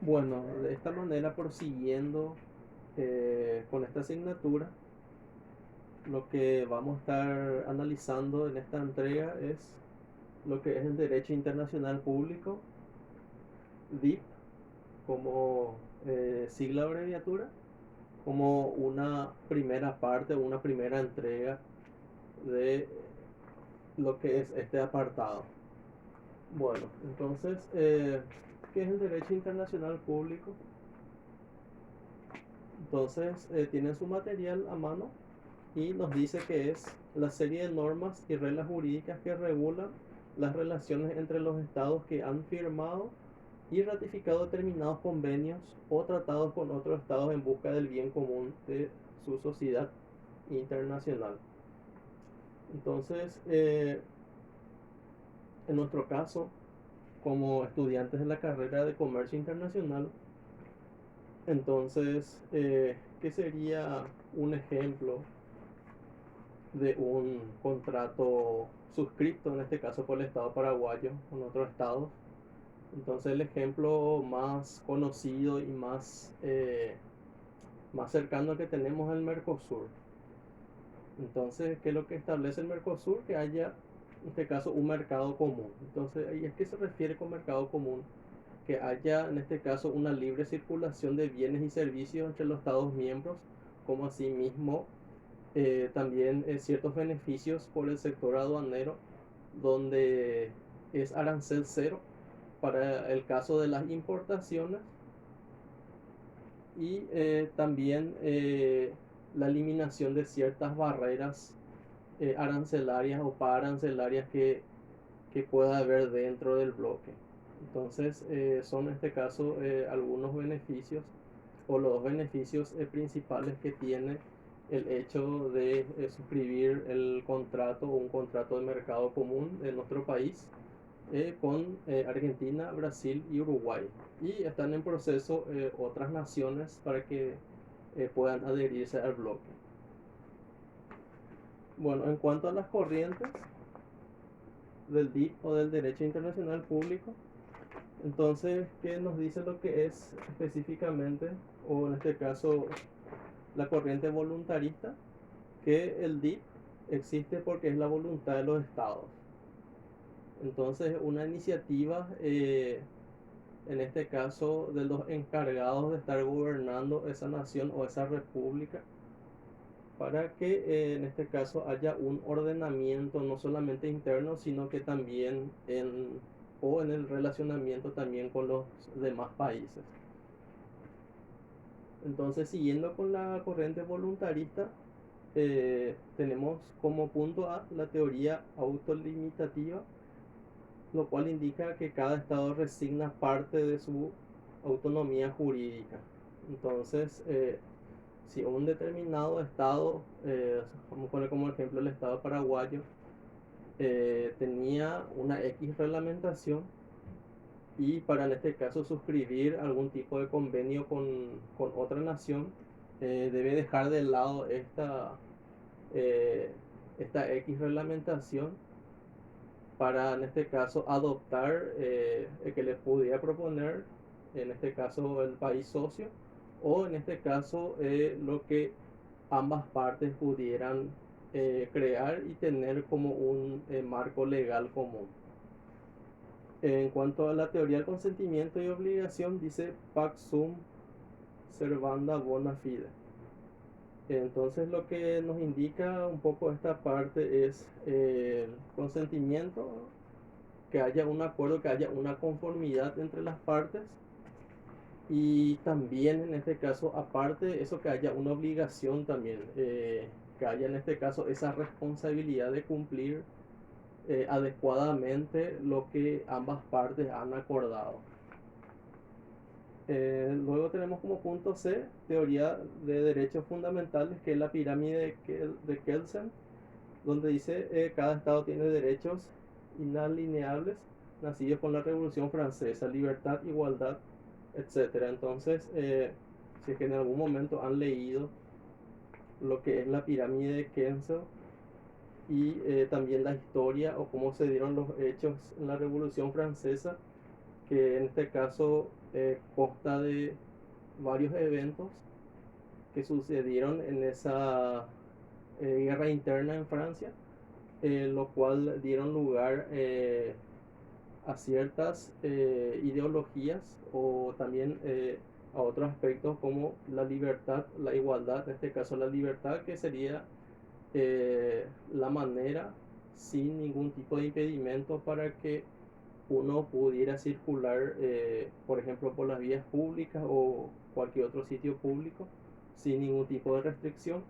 Bueno, de esta manera, prosiguiendo con esta asignatura, lo que vamos a estar analizando en esta entrega es lo que es el derecho internacional público, DIP, como sigla abreviatura, como una primera parte, una primera entrega de lo que es este apartado. Bueno, entonces, ¿qué es el derecho internacional público? Entonces, tienen su material a mano y nos dice que es la serie de normas y reglas jurídicas que regulan las relaciones entre los estados que han firmado y ratificado determinados convenios o tratados con otros estados en busca del bien común de su sociedad internacional. Entonces, en nuestro caso, como estudiantes de la carrera de comercio internacional, entonces, ¿qué sería un ejemplo de un contrato suscrito, en este caso por el Estado paraguayo, con otros estados? Entonces el ejemplo más conocido y más cercano que tenemos es el Mercosur. Entonces, ¿qué es lo que establece el Mercosur? Que haya, en este caso, un mercado común. Entonces, ¿y es que se refiere con mercado común? Que haya, en este caso, una libre circulación de bienes y servicios entre los estados miembros, como asimismo también ciertos beneficios por el sector aduanero, donde es arancel cero para el caso de las importaciones y también la eliminación de ciertas barreras arancelarias o pararancelarias que pueda haber dentro del bloque. Entonces, son en este caso algunos beneficios o los dos beneficios principales que tiene el hecho de suscribir el contrato o un contrato de mercado común en nuestro país con Argentina, Brasil y Uruguay. Y están en proceso otras naciones para que puedan adherirse al bloque. Bueno, en cuanto a las corrientes del DIP o del Derecho Internacional Público, entonces, ¿qué nos dice lo que es específicamente, o en este caso, la corriente voluntarista? Que el DIP existe porque es la voluntad de los estados. Entonces, una iniciativa, en este caso, de los encargados de estar gobernando esa nación o esa república, para que en este caso haya un ordenamiento no solamente interno, sino que también en el relacionamiento también con los demás países. Entonces, siguiendo con la corriente voluntarista, tenemos como punto A la teoría autolimitativa, lo cual indica que cada estado resigna parte de su autonomía jurídica. Entonces, si un determinado estado, vamos a poner como ejemplo el estado paraguayo, tenía una X reglamentación y para en este caso suscribir algún tipo de convenio con otra nación, debe dejar de lado eh, esta X reglamentación para en este caso adoptar el que les pudiera proponer, en este caso el país socio, o en este caso lo que ambas partes pudieran crear y tener como un marco legal común. En cuanto a la teoría del consentimiento y obligación, dice Pax sum servanda bona fide. Entonces lo que nos indica un poco esta parte es el consentimiento, que haya un acuerdo, que haya una conformidad entre las partes y también en este caso, aparte de eso, que haya una obligación también, que haya en este caso esa responsabilidad de cumplir adecuadamente lo que ambas partes han acordado. Luego tenemos como punto C, teoría de derechos fundamentales, que es la pirámide de Kelsen, donde dice cada estado tiene derechos inalineables nacidos con la Revolución Francesa, libertad, igualdad, etcétera. Entonces, si es que en algún momento han leído lo que es la pirámide de Kelsen y también la historia o cómo se dieron los hechos en la Revolución Francesa, que en este caso consta de varios eventos que sucedieron en esa guerra interna en Francia, lo cual dieron lugar a ciertas ideologías o también a otros aspectos como la libertad, la igualdad, en este caso la libertad, que sería la manera sin ningún tipo de impedimento para que uno pudiera circular, por ejemplo, por las vías públicas o cualquier otro sitio público sin ningún tipo de restricción.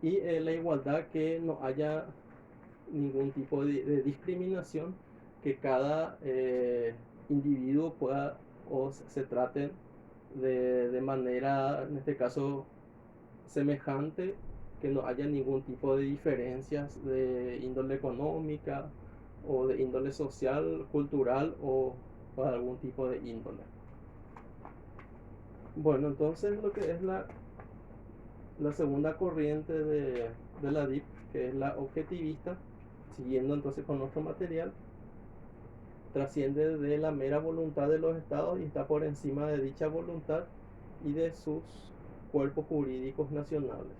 Y la igualdad, que no haya ningún tipo de discriminación, que cada individuo pueda o se traten de manera, en este caso, semejante, que no haya ningún tipo de diferencias de índole económica o de índole social, cultural o algún tipo de índole. Bueno, entonces lo que es la segunda corriente de la DIP, que es la objetivista, siguiendo entonces con nuestro material, trasciende de la mera voluntad de los estados y está por encima de dicha voluntad y de sus cuerpos jurídicos nacionales.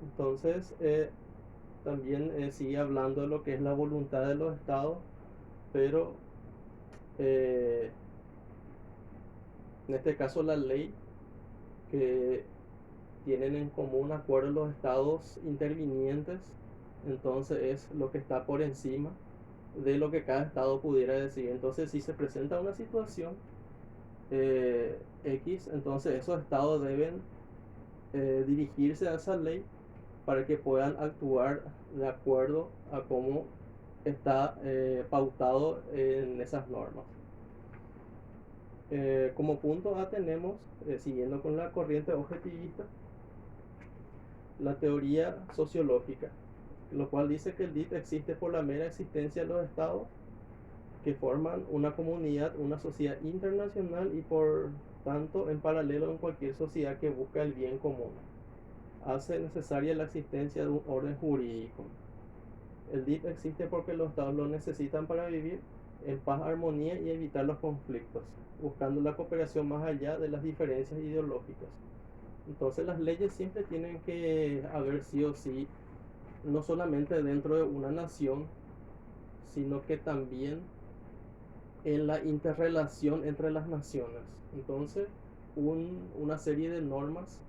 Entonces, también sigue hablando de lo que es la voluntad de los estados, pero en este caso la ley que tienen en común acuerdo los estados intervinientes, entonces es lo que está por encima de lo que cada estado pudiera decidir. Entonces, si se presenta una situación X, entonces esos estados deben dirigirse a esa ley para que puedan actuar de acuerdo a cómo está pautado en esas normas. Como punto A tenemos, siguiendo con la corriente objetivista, la teoría sociológica, lo cual dice que el DIP existe por la mera existencia de los estados, que forman una comunidad, una sociedad internacional y por tanto en paralelo en cualquier sociedad que busca el bien común. Hace necesaria la existencia de un orden jurídico. El DIP existe porque los estados lo necesitan para vivir en paz, armonía y evitar los conflictos, buscando la cooperación más allá de las diferencias ideológicas. Entonces las leyes siempre tienen que haber sí o sí, no solamente dentro de una nación, sino que también en la interrelación entre las naciones. Entonces, una serie de normas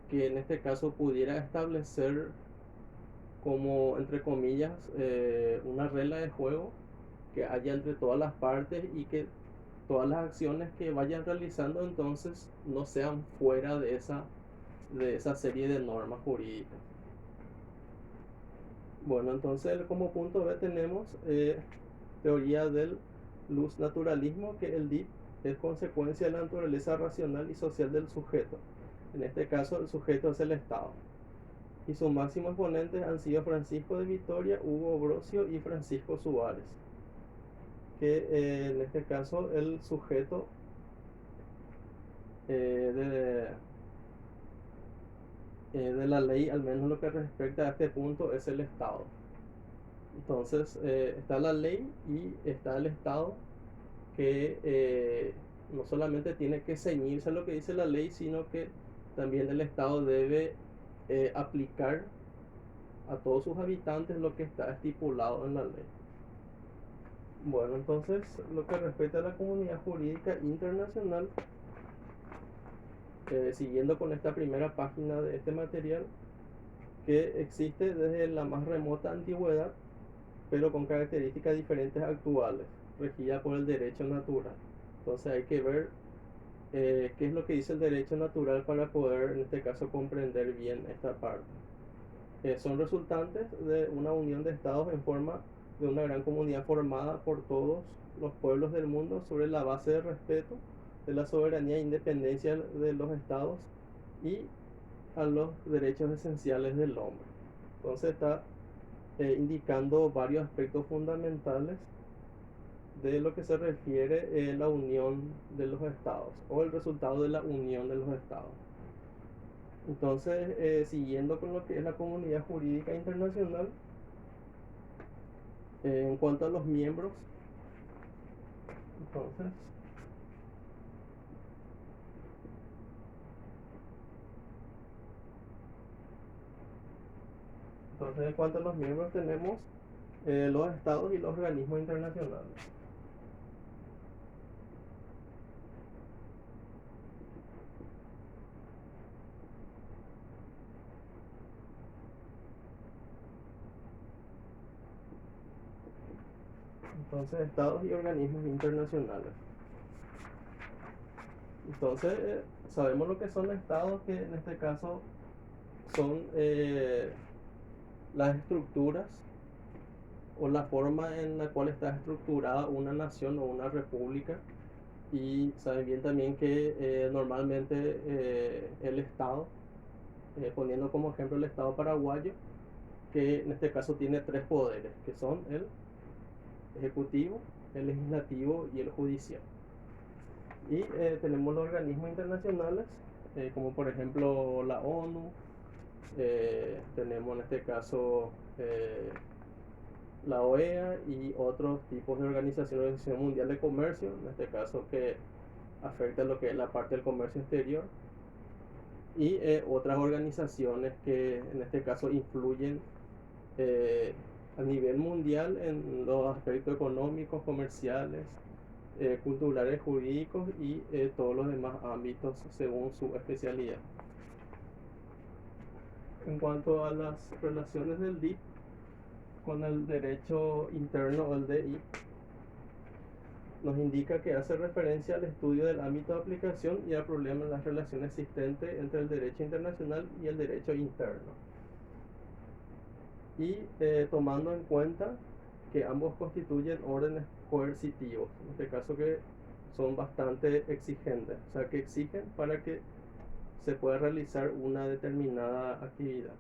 que en este caso pudiera establecer como, entre comillas, una regla de juego que haya entre todas las partes y que todas las acciones que vayan realizando entonces no sean fuera de esa serie de normas jurídicas. Bueno, entonces como punto B tenemos teoría del luz naturalismo, que el DIP es consecuencia de la naturaleza racional y social del sujeto. En este caso el sujeto es el Estado. Y sus máximos exponentes han sido Francisco de Vitoria, Hugo Brosio y Francisco Suárez. Que en este caso el sujeto de la ley, al menos lo que respecta a este punto, es el Estado. Entonces está la ley y está el Estado, que no solamente tiene que ceñirse a lo que dice la ley, sino que también el Estado debe aplicar a todos sus habitantes lo que está estipulado en la ley. Bueno, entonces lo que respecta a la comunidad jurídica internacional, siguiendo con esta primera página de este material, que existe desde la más remota antigüedad, pero con características diferentes actuales, regida por el derecho natural. Entonces hay que ver qué es lo que dice el derecho natural para poder, en este caso, comprender bien esta parte. Son resultantes de una unión de estados en forma de una gran comunidad formada por todos los pueblos del mundo sobre la base de respeto de la soberanía e independencia de los estados y a los derechos esenciales del hombre. Entonces está indicando varios aspectos fundamentales de lo que se refiere la unión de los estados o el resultado de la unión de los estados. Entonces, siguiendo con lo que es la comunidad jurídica internacional, en cuanto a los miembros, Entonces, en cuanto a los miembros tenemos los estados y los organismos internacionales. Entonces, estados y organismos internacionales. Entonces, sabemos lo que son estados, que en este caso son las estructuras o la forma en la cual está estructurada una nación o una república. Y saben bien también que normalmente el Estado, poniendo como ejemplo el Estado paraguayo, que en este caso tiene tres poderes, que son el ejecutivo, el legislativo y el judicial. Y tenemos los organismos internacionales, como por ejemplo la ONU, tenemos en este caso la OEA y otros tipos de organizaciones, la Organización Mundial de Comercio, en este caso que afecta lo que es la parte del comercio exterior, y otras organizaciones que en este caso influyen a nivel mundial en los aspectos económicos, comerciales, culturales, jurídicos y todos los demás ámbitos según su especialidad. En cuanto a las relaciones del DIP con el derecho interno o el DI, nos indica que hace referencia al estudio del ámbito de aplicación y al problema en las relaciones existentes entre el derecho internacional y el derecho interno. Y tomando en cuenta que ambos constituyen órdenes coercitivos, en este caso que son bastante exigentes, o sea que exigen para que se pueda realizar una determinada actividad.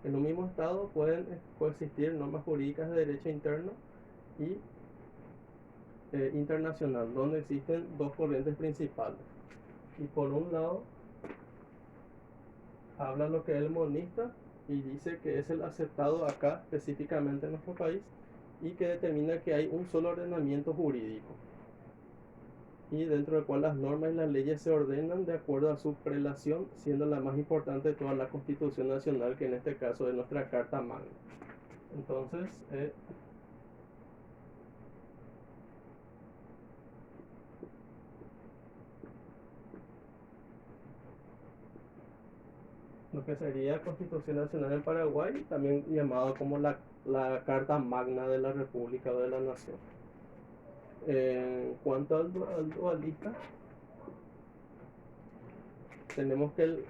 En un mismo estado pueden coexistir normas jurídicas de derecho interno y internacional, donde existen dos corrientes principales. Y por un lado habla lo que es el monista y dice que es el aceptado acá específicamente en nuestro país y que determina que hay un solo ordenamiento jurídico y dentro del cual las normas y las leyes se ordenan de acuerdo a su prelación, siendo la más importante de toda la Constitución Nacional, que en este caso es nuestra Carta Magna. Entonces, lo que sería Constitución Nacional en Paraguay, también llamado como la Carta Magna de la República o de la Nación. En cuanto al dualista, tenemos que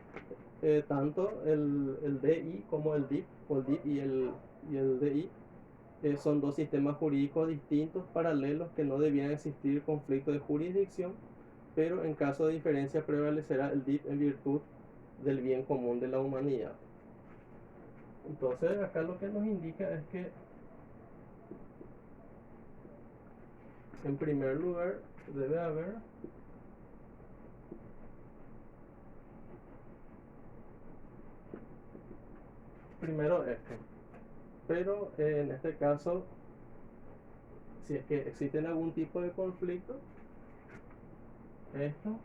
tanto el DI como el DIP, o el DIP y el DI, son dos sistemas jurídicos distintos, paralelos, que no debían existir conflicto de jurisdicción, pero en caso de diferencia prevalecerá el DIP en virtud del bien común de la humanidad. Entonces acá lo que nos indica es que en primer lugar debe haber primero esto, pero en este caso, si es que existen algún tipo de conflicto, esto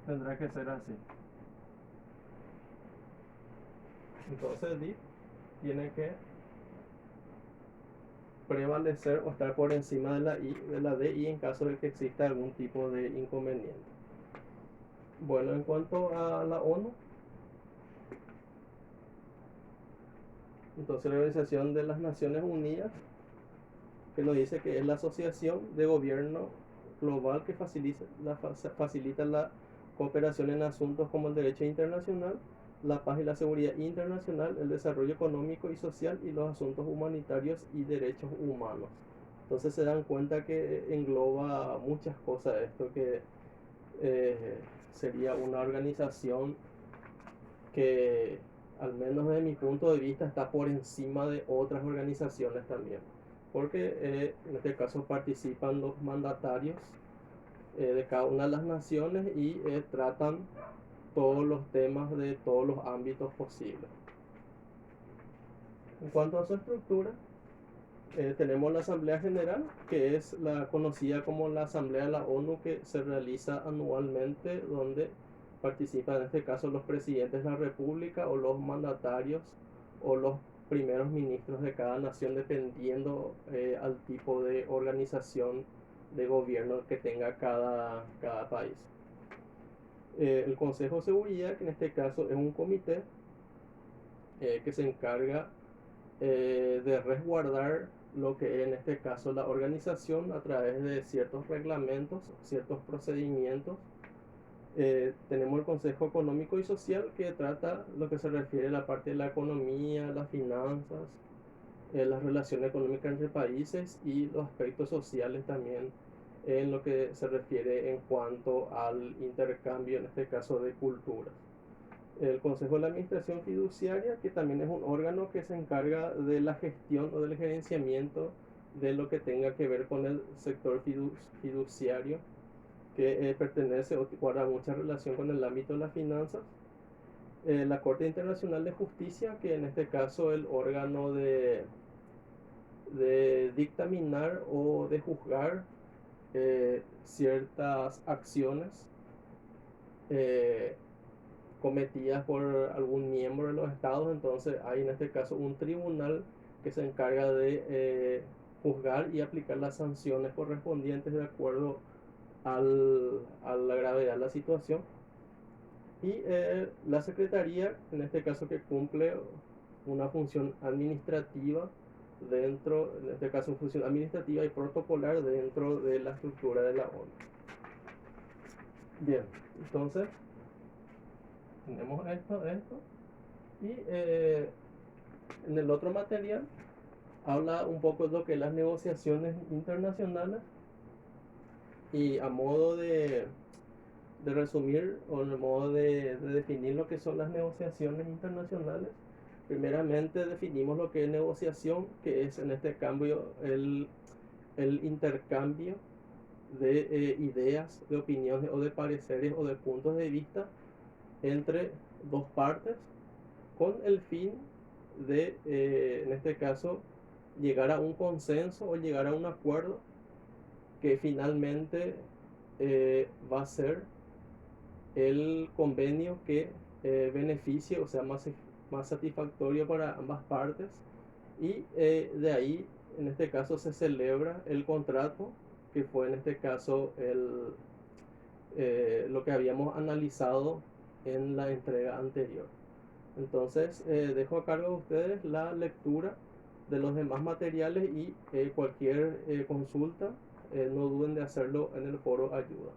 tendrá que ser así. Entonces DIP tiene que prevalecer o estar por encima de la DI en caso de que exista algún tipo de inconveniente. Bueno, en cuanto a la ONU, entonces la Organización de las Naciones Unidas, que nos dice que es la asociación de gobierno global que facilita la cooperación en asuntos como el derecho internacional, la paz y la seguridad internacional, el desarrollo económico y social y los asuntos humanitarios y derechos humanos. Entonces se dan cuenta que engloba muchas cosas esto, que sería una organización que, al menos desde mi punto de vista, está por encima de otras organizaciones también, porque en este caso participan los mandatarios de cada una de las naciones y tratan todos los temas de todos los ámbitos posibles. En cuanto a su estructura, tenemos la Asamblea General, que es la conocida como la Asamblea de la ONU, que se realiza anualmente, donde participan en este caso los presidentes de la República o los mandatarios o los primeros ministros de cada nación, dependiendo al tipo de organización de gobierno que tenga cada país. El Consejo de Seguridad, que en este caso es un comité que se encarga de resguardar lo que en este caso la organización a través de ciertos reglamentos, ciertos procedimientos. Tenemos el Consejo Económico y Social, que trata lo que se refiere a la parte de la economía, las finanzas, las relaciones económicas entre países y los aspectos sociales también en lo que se refiere en cuanto al intercambio, en este caso de culturas. El Consejo de la Administración Fiduciaria, que también es un órgano que se encarga de la gestión o del gerenciamiento de lo que tenga que ver con el sector fiduciario, que pertenece o guarda mucha relación con el ámbito de las finanzas. La Corte Internacional de Justicia, que en este caso es el órgano de dictaminar o de juzgar ciertas acciones cometidas por algún miembro de los estados. Entonces hay en este caso un tribunal que se encarga de juzgar y aplicar las sanciones correspondientes de acuerdo a la gravedad de la situación. Y la Secretaría, en este caso, que cumple una función administrativa dentro, en este caso función administrativa y protocolar dentro de la estructura de la ONU. Bien, entonces tenemos esto y en el otro material habla un poco de lo que es las negociaciones internacionales, y a modo de resumir o en modo de definir lo que son las negociaciones internacionales. Primeramente definimos lo que es negociación, que es en este cambio el intercambio de ideas, de opiniones o de pareceres o de puntos de vista entre dos partes, con el fin de, en este caso, llegar a un consenso o llegar a un acuerdo que finalmente va a ser el convenio que beneficie o sea más satisfactorio para ambas partes, y de ahí en este caso se celebra el contrato, que fue en este caso lo que habíamos analizado en la entrega anterior. Entonces dejo a cargo de ustedes la lectura de los demás materiales y cualquier consulta no duden de hacerlo en el foro ayuda.